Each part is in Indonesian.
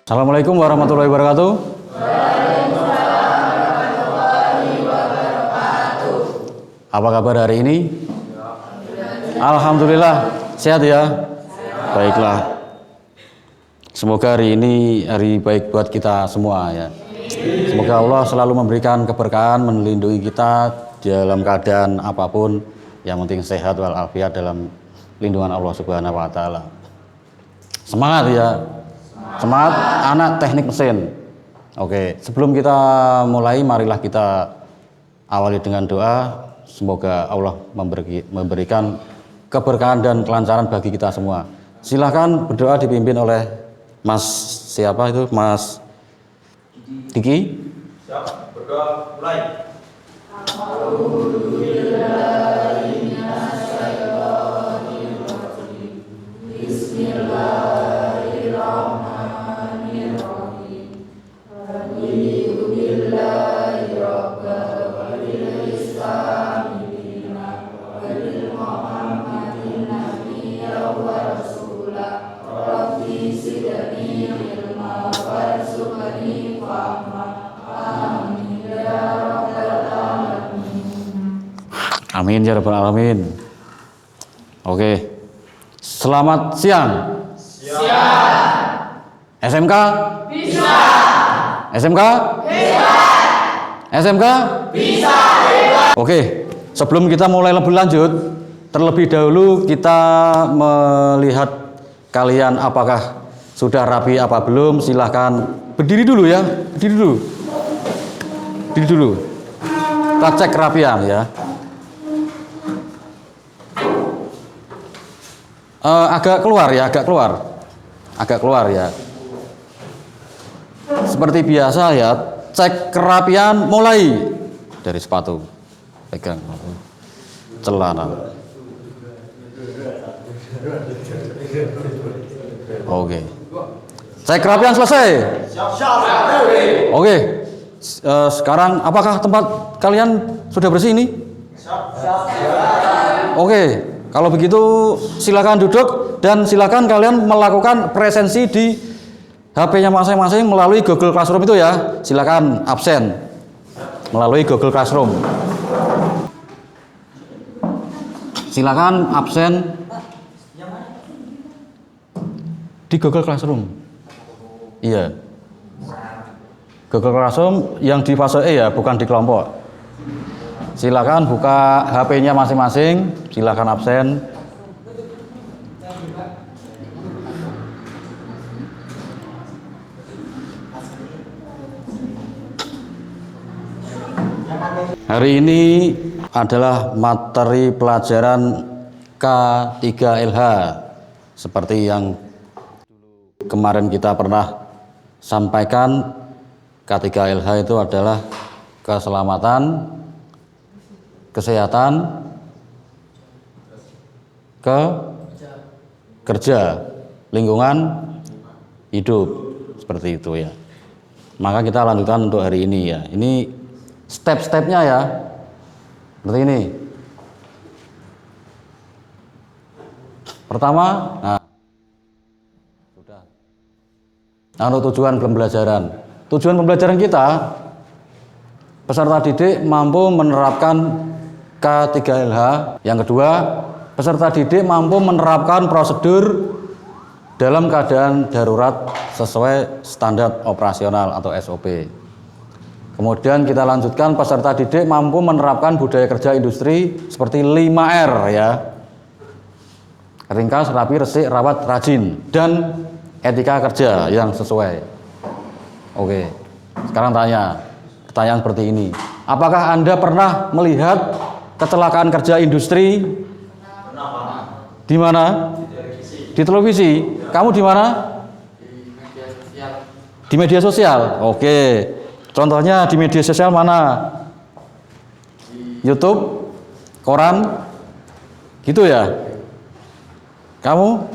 Assalamualaikum warahmatullahi wabarakatuh. Apa kabar hari ini? Alhamdulillah sehat ya. Baiklah. Semoga hari ini hari baik buat kita semua ya. Semoga Allah selalu memberikan keberkahan, melindungi kita dalam keadaan apapun. Yang penting sehat walafiat dalam lindungan Allah Subhanahu wa taala. Semangat ya. Semangat anak teknik mesin. Oke, sebelum kita mulai marilah kita awali dengan doa. Semoga Allah memberikan keberkahan dan kelancaran bagi kita semua. Silahkan berdoa dipimpin oleh Mas siapa itu? Mas Diki. Siap, berdoa mulai. Amin ya rabbal alamin. Oke. Selamat siang. Siang. SMK? Bisa. SMK? Bisa. SMK? Bisa. Oke. Sebelum kita mulai lebih lanjut, terlebih dahulu kita melihat kalian apakah sudah rapi apa belum. Silahkan berdiri dulu ya. Berdiri dulu. Berdiri dulu. Kita cek kerapian ya. Agak keluar ya. Seperti biasa ya, cek kerapian mulai dari sepatu, pegang celana. Oke. Cek kerapian selesai. Oke. Sekarang apakah tempat kalian sudah bersih ini? Oke. Kalau begitu silakan duduk dan silakan kalian melakukan presensi di HP-nya masing-masing melalui Google Classroom itu ya. Silakan absen melalui Google Classroom. Silakan absen di Google Classroom. Iya. Google Classroom yang di fase E ya, bukan di kelompok. Silakan buka HP-nya masing-masing, silakan absen. Hari ini adalah materi pelajaran K3LH seperti yang kemarin kita pernah sampaikan. K3LH itu adalah keselamatan, kesehatan, kerja, lingkungan, hidup, seperti itu ya. Maka kita lanjutkan untuk hari ini ya. Ini step-stepnya ya, seperti ini. Pertama, nah, sudah. Nah, tujuan pembelajaran. Tujuan pembelajaran kita, peserta didik mampu menerapkan K3LH. Yang kedua, peserta didik mampu menerapkan prosedur dalam keadaan darurat sesuai standar operasional atau SOP. Kemudian kita lanjutkan, peserta didik mampu menerapkan budaya kerja industri seperti 5R ya. Ringkas, rapi, resik, rawat, rajin, dan etika kerja yang sesuai. Oke, sekarang pertanyaan seperti ini. Apakah Anda pernah melihat kecelakaan kerja industri? Di mana? Di televisi. Kamu di mana? Di media sosial. Oke. Contohnya di media sosial mana? YouTube, koran, gitu ya? Kamu?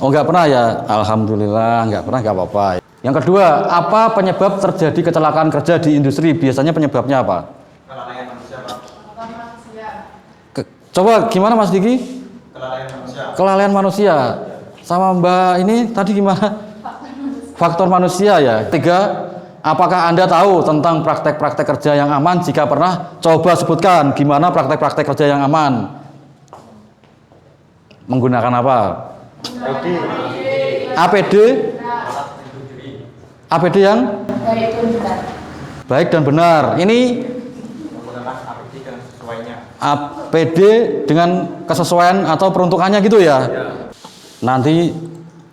Oh, nggak pernah ya? Alhamdulillah, nggak pernah, nggak apa-apa. Yang kedua, apa penyebab terjadi kecelakaan kerja di industri? Biasanya penyebabnya apa? Kelalaian manusia, Pak. Coba gimana Mas Diki? Kelalaian manusia. Kelalaian manusia. sama Mbak ini tadi gimana? Faktor manusia ya. 3, apakah Anda tahu tentang praktek-praktek kerja yang aman? Jika pernah, coba sebutkan gimana praktek-praktek kerja yang aman. Menggunakan apa? APD. APD yang baik dan benar. Ini Menggunakan APD dengan sesuainya. APD dengan kesesuaian atau peruntukannya gitu ya. Nanti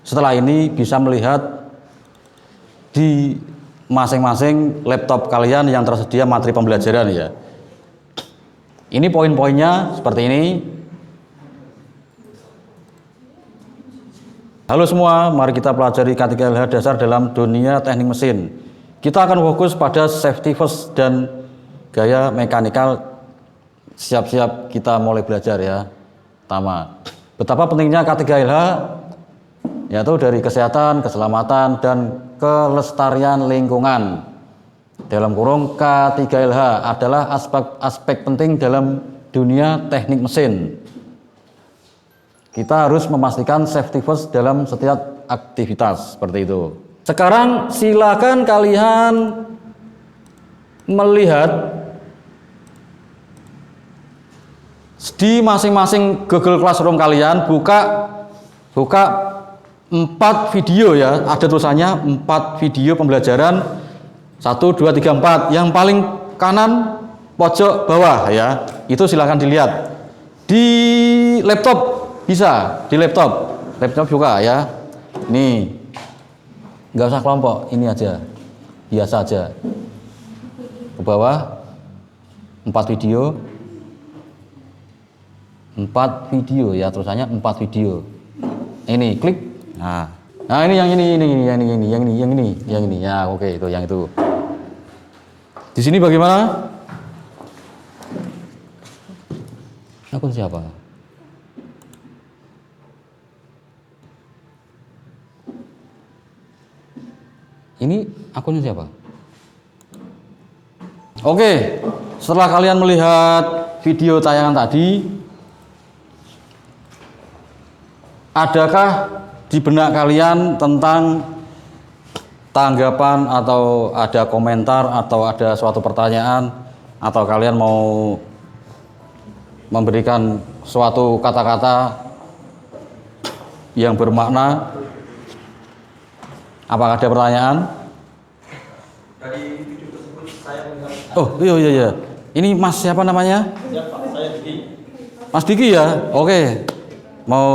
setelah ini bisa melihat di masing-masing laptop kalian yang tersedia materi pembelajaran ya. Ini poin-poinnya seperti ini. Halo semua, mari kita pelajari K3LH dasar dalam dunia teknik mesin. Kita akan fokus pada safety first dan gaya mekanikal. Siap-siap kita mulai belajar ya. Pertama, betapa pentingnya K3LH, yaitu dari kesehatan, keselamatan, dan kelestarian lingkungan. Dalam kurung K3LH adalah aspek penting dalam dunia teknik mesin. Kita harus memastikan safety first dalam setiap aktivitas seperti itu. Sekarang silakan kalian melihat di masing-masing Google Classroom kalian, buka 4 video ya, ada tulisannya 4 video pembelajaran 1, 2, 3, 4. Yang paling kanan pojok bawah ya, itu silakan dilihat. Di laptop bisa, di laptop juga ya. Nih, nggak usah kelompok, ini aja, biasa aja. Ke bawah 4 video. 4 video ya, terusannya 4 video. Ini klik. Nah ini yang ini. Ya, oke, itu yang itu. Di sini bagaimana? Akun siapa? Ini akunnya siapa? Oke, setelah kalian melihat video tayangan tadi, adakah di benak kalian tentang tanggapan atau ada komentar atau ada suatu pertanyaan atau kalian mau memberikan suatu kata-kata yang bermakna? Apakah ada pertanyaan? Dari video tersebut saya melihat. Oh iya. Ini Mas siapa namanya? Ya Pak, saya Diki. Mas Diki ya? Oke. Mau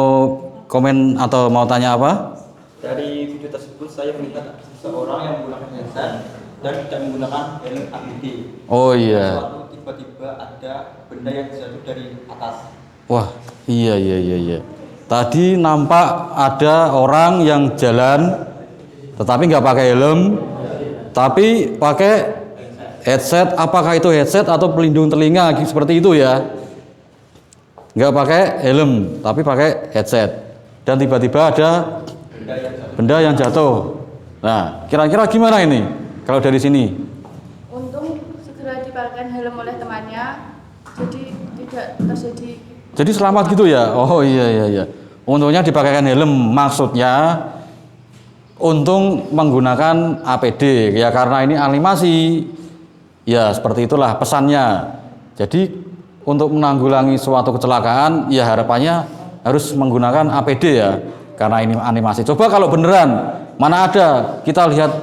komen atau mau tanya apa? Dari video tersebut saya melihat seseorang yang menggunakan headset dan tidak menggunakan helm APD. Oh iya. Suatu tiba-tiba ada benda yang jatuh dari atas. Wah, iya. Tadi nampak ada orang yang jalan tetapi nggak pakai helm, tapi pakai headset. Apakah itu headset atau pelindung telinga seperti itu ya? Nggak pakai helm, tapi pakai headset. Dan tiba-tiba ada benda yang jatuh. Nah, kira-kira gimana ini kalau dari sini? Untung segera dipakai helm oleh temannya, jadi tidak terjadi. Jadi selamat gitu ya? Oh iya. Untungnya dipakaikan helm, maksudnya untung menggunakan APD ya, karena ini animasi. Ya seperti itulah pesannya. Jadi untuk menanggulangi suatu kecelakaan ya harapannya harus menggunakan APD ya, karena ini animasi. Coba kalau beneran, mana ada kita lihat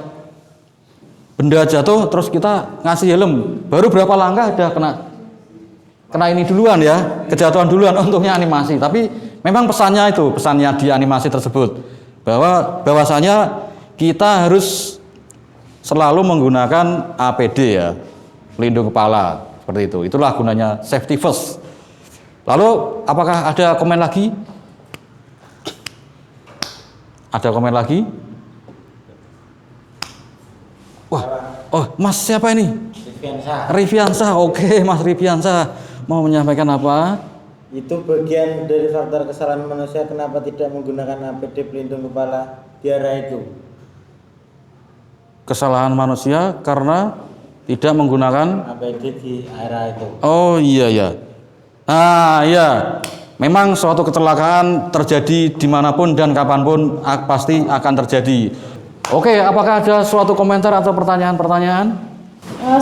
benda jatuh terus kita ngasih helm, baru berapa langkah udah kena ini duluan ya, kejatuhan duluan. Untungnya animasi. Tapi memang pesannya di animasi tersebut bahwasanya kita harus selalu menggunakan APD ya, pelindung kepala seperti itu. Itulah gunanya safety first. Lalu apakah ada komen lagi? Ada komen lagi? Wah, oh Mas siapa ini? Rifiansah. Oke, Mas Rifiansah mau menyampaikan apa? Itu bagian dari faktor kesalahan manusia kenapa tidak menggunakan APD pelindung kepala di arah itu. Kesalahan manusia karena tidak menggunakan APD di arah itu. Oh iya. Nah iya, Memang suatu kecelakaan terjadi dimanapun dan kapanpun pasti akan terjadi. Oke, apakah ada suatu komentar atau pertanyaan-pertanyaan?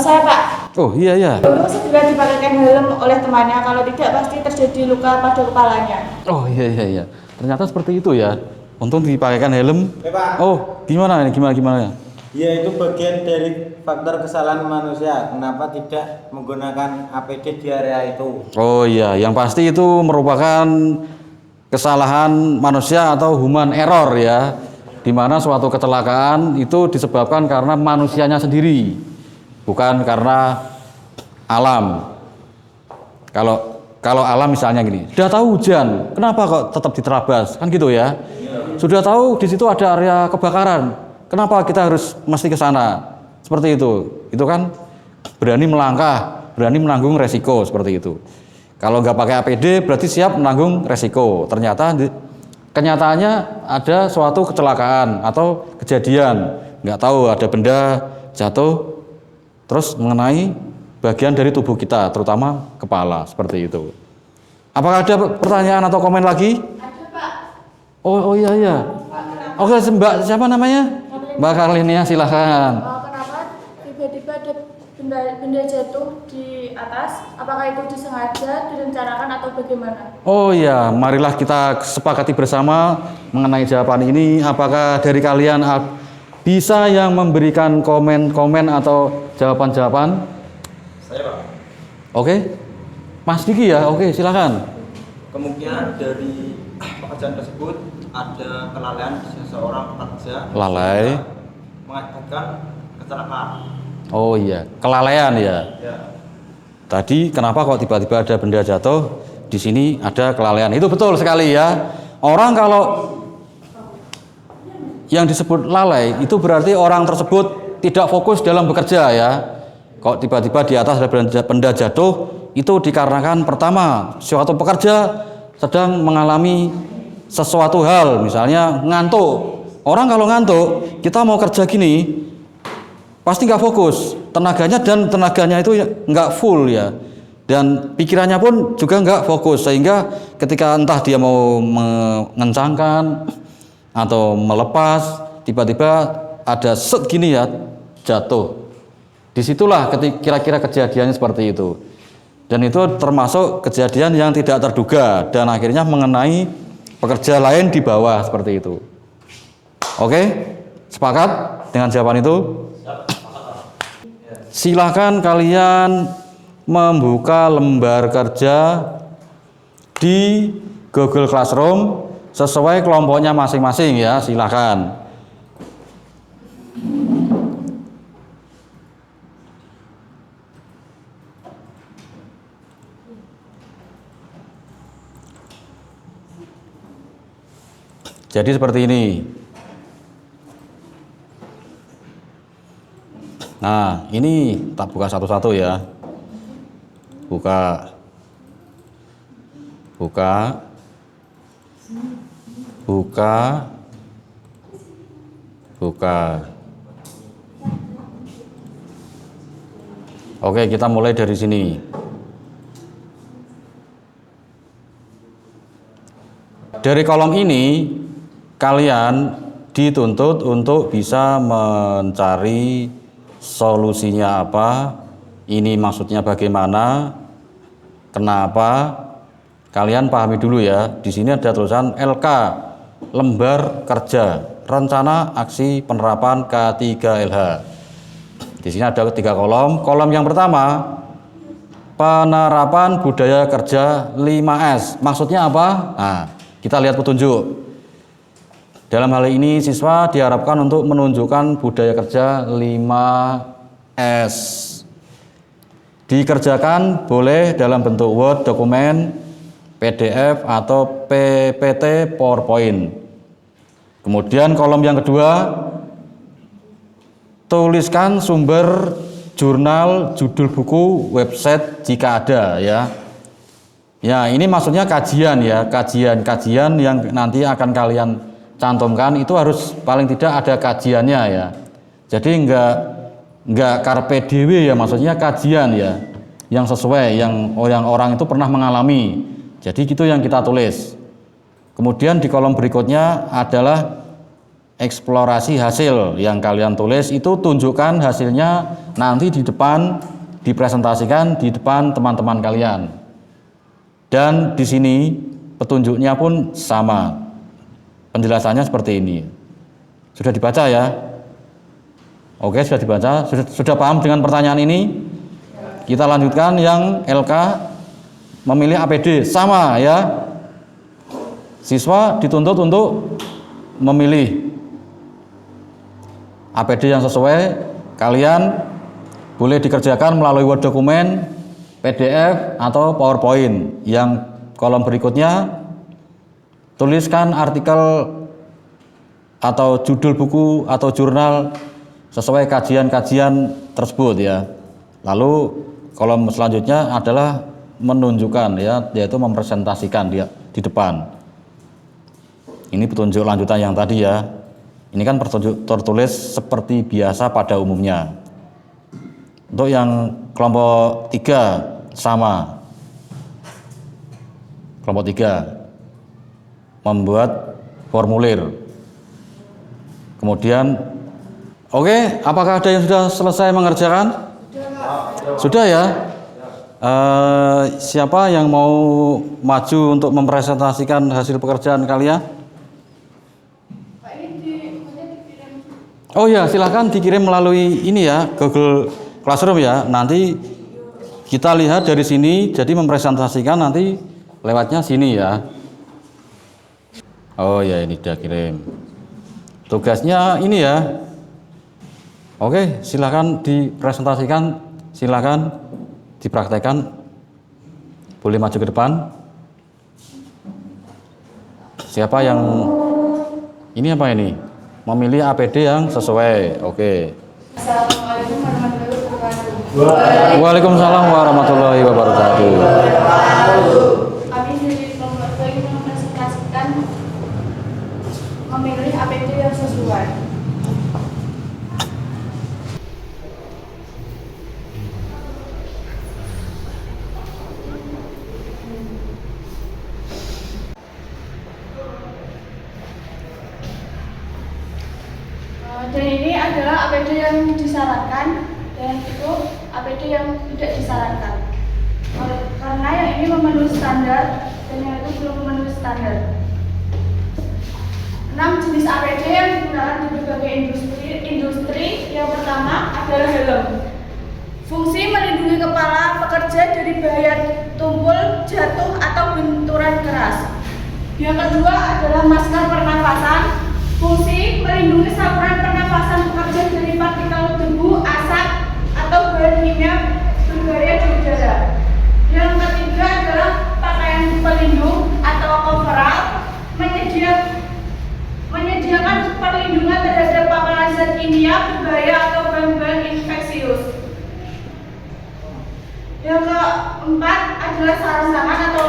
Saya Pak, Oh iya. dulu segera dipakaikan helm oleh temannya, kalau tidak pasti terjadi luka pada kepalanya. Oh iya. Ternyata seperti itu ya. Untung dipakaikan helm. Pak. Oh, gimana ini? Gimana? Ya itu bagian dari faktor kesalahan manusia. Kenapa tidak menggunakan APD di area itu? Oh iya, yang pasti itu merupakan kesalahan manusia atau human error ya. Di mana suatu kecelakaan itu disebabkan karena manusianya sendiri, bukan karena alam. Kalau alam misalnya gini, sudah tahu hujan, kenapa kok tetap diterabas? Kan gitu ya. Sudah tahu di situ ada area kebakaran, kenapa kita harus mesti ke sana? Seperti itu. Itu kan berani melangkah, berani menanggung resiko seperti itu. Kalau nggak pakai APD berarti siap menanggung resiko. Ternyata kenyataannya ada suatu kecelakaan atau kejadian, nggak tahu ada benda jatuh terus mengenai bagian dari tubuh kita, terutama kepala, seperti itu. Apakah ada pertanyaan atau komen lagi? Ada Pak. Oh iya. Oke, Mbak siapa namanya? Mbak Karlinia, silahkan. Kenapa tiba-tiba ada benda jatuh di atas? Apakah itu disengaja, direncanakan atau bagaimana? Oh iya, marilah kita sepakati bersama mengenai jawaban ini. Apakah dari kalian bisa yang memberikan komen-komen atau jawaban-jawaban? Saya Pak. Oke, Mas Diki ya. Oke, silakan. Kemungkinan dari pekerjaan tersebut ada kelalaian seseorang pekerja Lalai. mengakibatkan kecelakaan. Oh iya, kelalaian ya. Ya. Tadi kenapa kok tiba-tiba ada benda jatuh? Di sini ada kelalaian. Itu betul sekali ya. Orang kalau yang disebut lalai itu berarti orang tersebut tidak fokus dalam bekerja ya. Kok tiba-tiba di atas ada benda jatuh, itu dikarenakan pertama suatu pekerja sedang mengalami sesuatu hal, misalnya ngantuk. Orang kalau ngantuk, kita mau kerja gini pasti nggak fokus, tenaganya itu nggak full ya, dan pikirannya pun juga nggak fokus, sehingga ketika entah dia mau mengencangkan atau melepas, tiba-tiba ada set gini ya, jatuh. Disitulah kira-kira kejadiannya seperti itu, dan itu termasuk kejadian yang tidak terduga dan akhirnya mengenai pekerja lain di bawah seperti itu. Oke, sepakat dengan jawaban itu? Silakan kalian membuka lembar kerja di Google Classroom sesuai kelompoknya masing-masing ya, silakan. Jadi seperti ini. Nah, ini tak buka satu-satu ya. Buka. Oke, kita mulai dari sini. Dari kolom ini kalian dituntut untuk bisa mencari solusinya apa, ini maksudnya bagaimana, kenapa. Kalian pahami dulu ya. Di sini ada tulisan LK, lembar kerja, rencana aksi penerapan K3LH. Di sini ada 3 kolom. Kolom yang pertama, penerapan budaya kerja 5S. Maksudnya apa? Nah, kita lihat petunjuk. Dalam hal ini siswa diharapkan untuk menunjukkan budaya kerja 5S. Dikerjakan boleh dalam bentuk Word, dokumen, PDF atau PPT, PowerPoint. Kemudian kolom yang kedua, tuliskan sumber jurnal, judul buku, website jika ada ya. Ya, ini maksudnya kajian ya, kajian yang nanti akan kalian cantumkan itu harus paling tidak ada kajiannya ya. Jadi enggak karpe dewe ya, maksudnya kajian ya, yang sesuai, yang orang itu pernah mengalami. Jadi itu yang kita tulis. Kemudian di kolom berikutnya adalah eksplorasi hasil yang kalian tulis, itu tunjukkan hasilnya nanti di depan, dipresentasikan di depan teman-teman kalian. Dan di sini petunjuknya pun sama. Penjelasannya seperti ini. Sudah dibaca ya? Oke, sudah dibaca. Sudah paham dengan pertanyaan ini? Kita lanjutkan yang LK memilih APD. Sama ya. Siswa dituntut untuk memilih APD yang sesuai. Kalian boleh dikerjakan melalui Word dokumen, PDF, atau PowerPoint. Yang kolom berikutnya, tuliskan artikel atau judul buku atau jurnal sesuai kajian-kajian tersebut ya. Lalu kolom selanjutnya adalah menunjukkan ya, yaitu mempresentasikan dia di depan. Ini petunjuk lanjutan yang tadi ya. Ini kan tertulis seperti biasa pada umumnya. Untuk yang kelompok 3 sama. Kelompok 3 membuat formulir. Kemudian oke, apakah ada yang sudah selesai mengerjakan? Sudah ya? Siapa yang mau maju untuk mempresentasikan hasil pekerjaan kalian? Oh ya, silahkan dikirim melalui ini ya, Google Classroom ya. Nanti kita lihat dari sini, jadi mempresentasikan nanti lewatnya sini ya. Oh ya, ini sudah kirim. Tugasnya ini ya. Oke, silahkan dipresentasikan, silahkan dipraktekkan. Boleh maju ke depan. Siapa yang ini apa ini? Memilih APD yang sesuai. Oke. Assalamualaikum warahmatullahi wabarakatuh. Waalaikumsalam warahmatullahi wabarakatuh. Kami dari kelompok 2 ingin mempresentasikan memilih APD yang sesuai. Dan ini adalah APD yang disarankan dan itu APD yang tidak disarankan. Karena yang ini memenuhi standar dan yang itu belum memenuhi standar. 6 jenis APD yang digunakan di berbagai industri. Yang pertama adalah helm. Fungsi melindungi kepala pekerja dari bahaya tumpul, jatuh, atau benturan keras. Yang kedua adalah masker pernafasan. Fungsi melindungi saluran pernafasan pekerja dari partikel debu, asap, atau bahan kimia berbahaya di udara. Yang ketiga adalah pakaian pelindung atau coverall, menyediakan perlindungan terhadap paparan zat kimia berbahaya atau bahan-bahan infeksius. Yang keempat adalah sarung tangan atau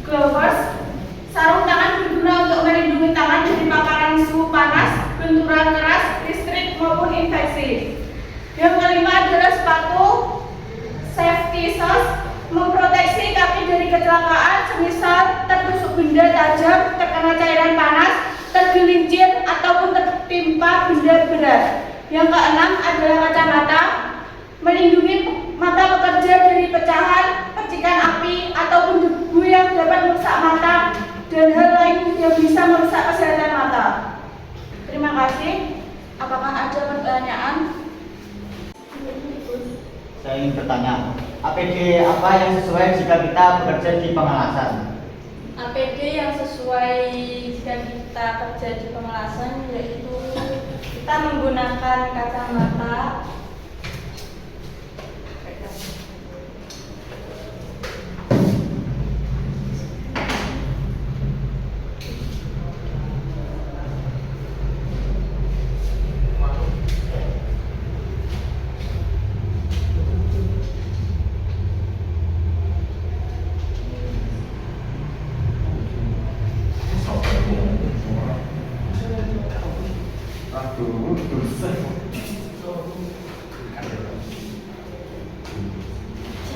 gloves. Sarung tangan berguna untuk melindungi tangan dari paparan suhu panas, benturan keras, listrik maupun infeksi. Yang kelima adalah sepatu safety shoes, memproteksi kaki dari kecelakaan semisal tertusuk benda tajam, terkena cairan panas, tergelincir ataupun tertimpa benda berat. Yang keenam adalah kacamata, melindungi mata pekerja dari pecahan, percikan api ataupun debu yang dapat merusak mata dan hal lain yang bisa merusak kesehatan mata. Terima kasih. Apakah ada pertanyaan? Saya ingin bertanya, APD apa yang sesuai jika kita bekerja di pengelasan? APD yang sesuai jika kita kerja di pengelasan yaitu kita menggunakan kacamata,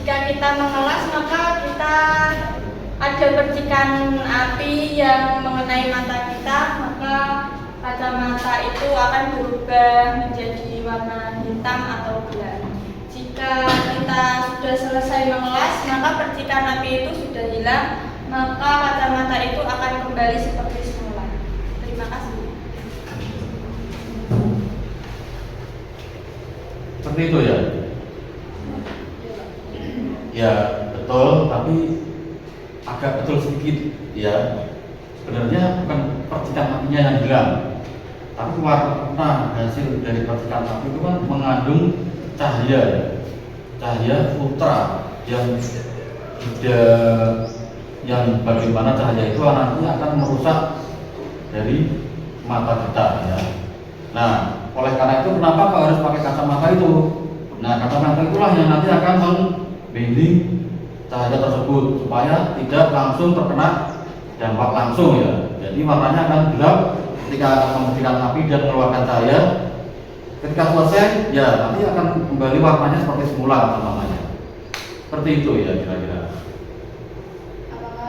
jika kita mengelas maka kita ada percikan api yang mengenai mata kita, maka kacamata itu akan berubah menjadi warna hitam atau gelap. Jika kita sudah selesai mengelas, maka percikan api itu sudah hilang, maka kacamata itu akan kembali seperti semula. Terima kasih. Seperti itu ya? Ya betul, tapi agak betul sedikit ya. Sebenarnya bukan percikan apinya yang hilang, tapi warna hasil dari percikan api itu kan mengandung cahaya ultra yang bagaimana cahaya itu nanti akan merusak dari mata kita ya. Nah, oleh karena itu kenapa kau harus pakai kacamata itu? Nah, kacamata itulah yang nanti akan membimbing cahaya tersebut supaya tidak langsung terkena dampak langsung ya. Jadi warnanya akan gelap ketika memberikan api dan mengeluarkan cahaya. Ketika selesai, ya nanti akan kembali warnanya seperti semula namanya. Seperti itu ya kira-kira.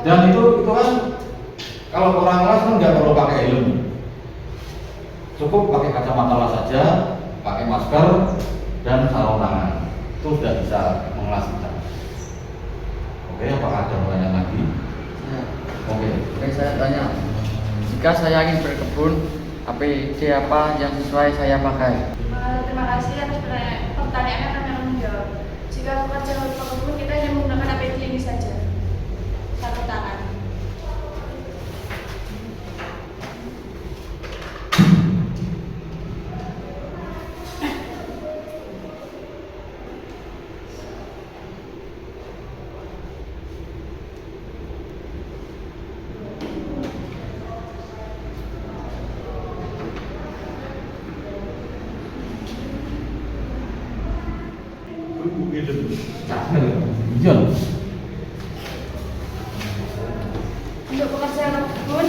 Dan itu kan kalau orang kelas kan nggak perlu pakai helm, cukup pakai kacamata las saja, pakai masker dan sarung tangan, itu sudah bisa mengelas kita. Oke, apakah ada pertanyaan lagi? Ya. Oke. Oke, saya tanya. Jika saya ingin berkebun, APD apa yang sesuai saya pakai? Terima kasih atas pertanyaannya, kami akan menjawab. Jika bekerja berkebun, kita hanya menggunakan APD ini saja, sarung tangan. Iya. Untuk pekerja kebun,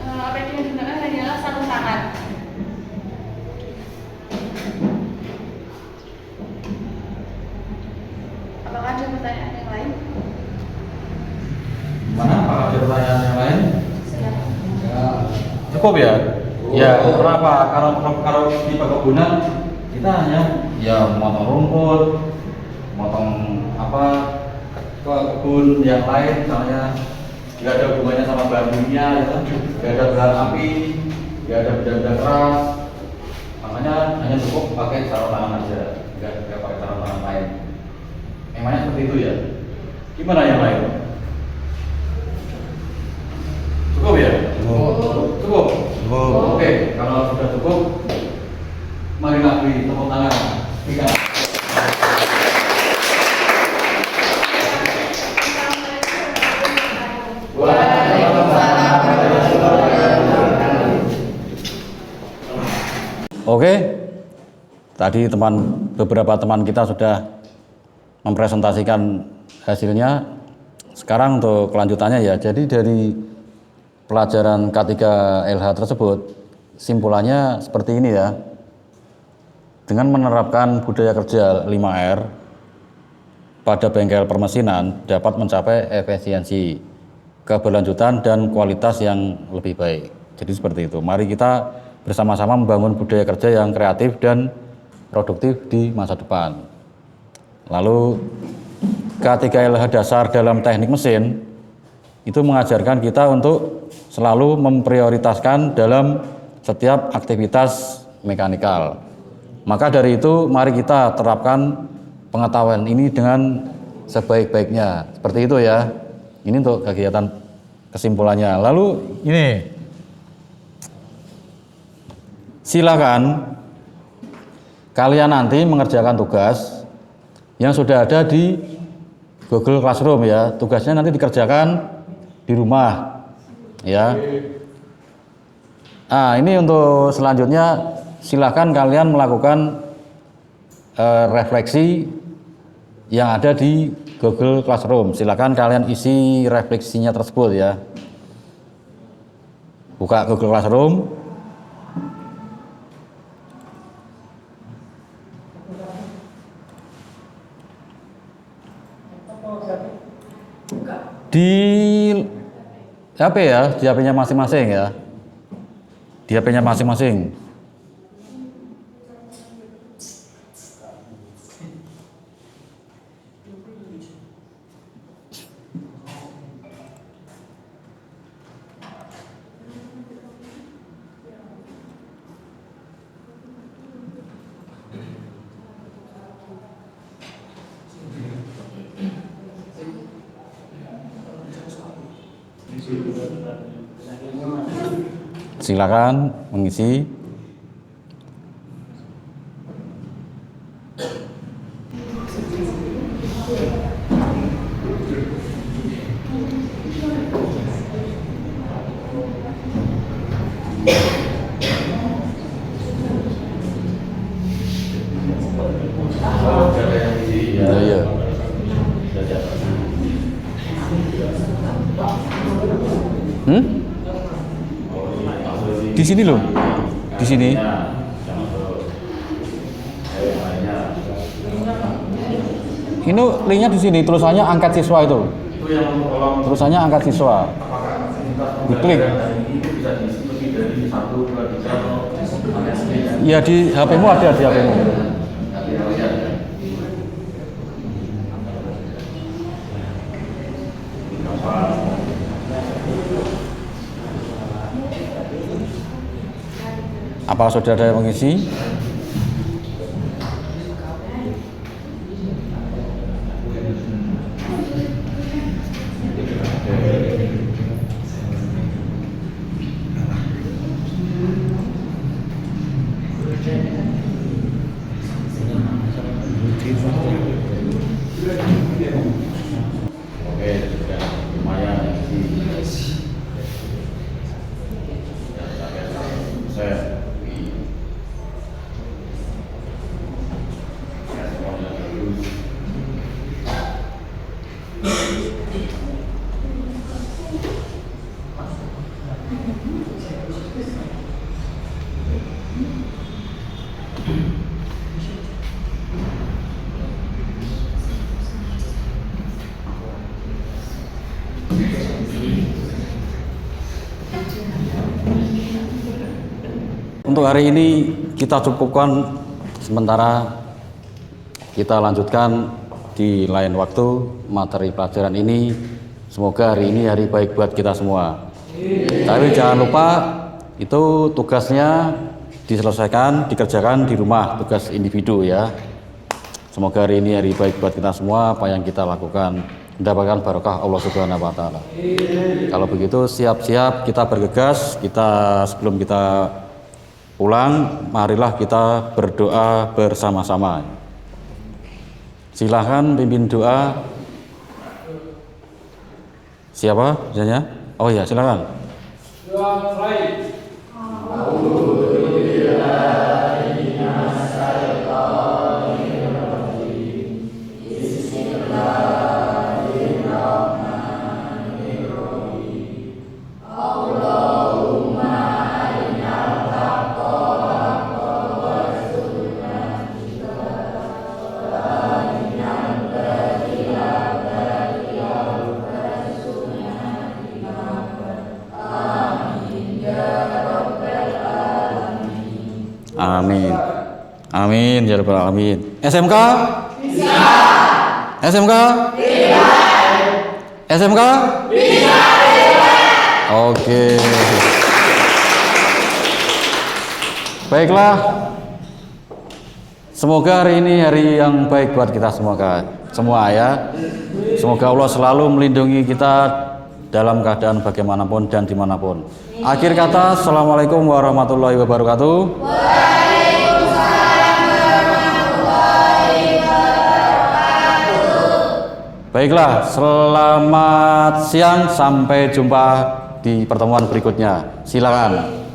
APD yang digunakan hanyalah sarung tangan. Apakah ada pertanyaan yang lain? Mana? Apakah ada pertanyaan yang lain? Silakan. Ya, cukup ya? Ya, kenapa? Kalau di perkebunan kita hanya ya motong rumput, motong apa ke kebun yang lain, misalnya nggak ada hubungannya sama bambunya, ya, nggak ada bahan api, nggak ada benda-benda keras, makanya hanya cukup pakai sarung tangan aja, nggak pakai sarung tangan lain. Emangnya seperti itu ya? Gimana yang lain? Cukup ya? Cukup. Oke, kalau sudah cukup, marilah beri tepuk tangan. Oke, tadi beberapa teman kita sudah mempresentasikan hasilnya. Sekarang untuk kelanjutannya ya, jadi dari pelajaran K3 LH tersebut, simpulannya seperti ini ya. Dengan menerapkan budaya kerja 5R pada bengkel permesinan dapat mencapai efisiensi, keberlanjutan dan kualitas yang lebih baik. Jadi seperti itu. Mari kita bersama-sama membangun budaya kerja yang kreatif dan produktif di masa depan. Lalu K3 LH dasar dalam teknik mesin itu mengajarkan kita untuk selalu memprioritaskan dalam setiap aktivitas mekanikal. Maka dari itu mari kita terapkan pengetahuan ini dengan sebaik-baiknya. Seperti itu ya. Ini untuk kegiatan kesimpulannya. Lalu ini silakan kalian nanti mengerjakan tugas yang sudah ada di Google Classroom ya. Tugasnya nanti dikerjakan di rumah ya. Nah, ini untuk selanjutnya silakan kalian melakukan refleksi yang ada di Google Classroom. Silakan kalian isi refleksinya tersebut ya. Buka Google Classroom. Di HP ya, di HP-nya masing-masing ya. Di HP-nya masing-masing. Silakan mengisi. Iya. Di sini loh, di sini. Ini linknya di sini, tulisannya angkat siswa itu. Tulisannya angkat siswa. Diklik. Ya di HP-mu ada di HP-mu. Apakah sudah ada yang mengisi? Untuk hari ini kita cukupkan sementara, kita lanjutkan di lain waktu materi pelajaran ini. Semoga hari ini hari baik buat kita semua. Tapi jangan lupa itu tugasnya diselesaikan, dikerjakan di rumah, tugas individu ya. Semoga hari ini hari baik buat kita semua, apa yang kita lakukan mendapatkan barokah Allah Subhanahu wa taala. Kalau begitu siap-siap kita bergegas, sebelum kita pulang, marilah kita berdoa bersama-sama. Silahkan pimpin doa. Siapa biasanya? Oh ya, silakan. Doa baik. Amin. Amin ya rabbal alamin. SMK? Bisa. SMK? Bisa. SMK? Bisa. Oke. Baiklah. Semoga hari ini hari yang baik buat kita semua ya. Semoga Allah selalu melindungi kita dalam keadaan bagaimanapun dan dimanapun. Akhir kata, Assalamualaikum warahmatullahi wabarakatuh. Baiklah, selamat siang, sampai jumpa di pertemuan berikutnya. Silakan.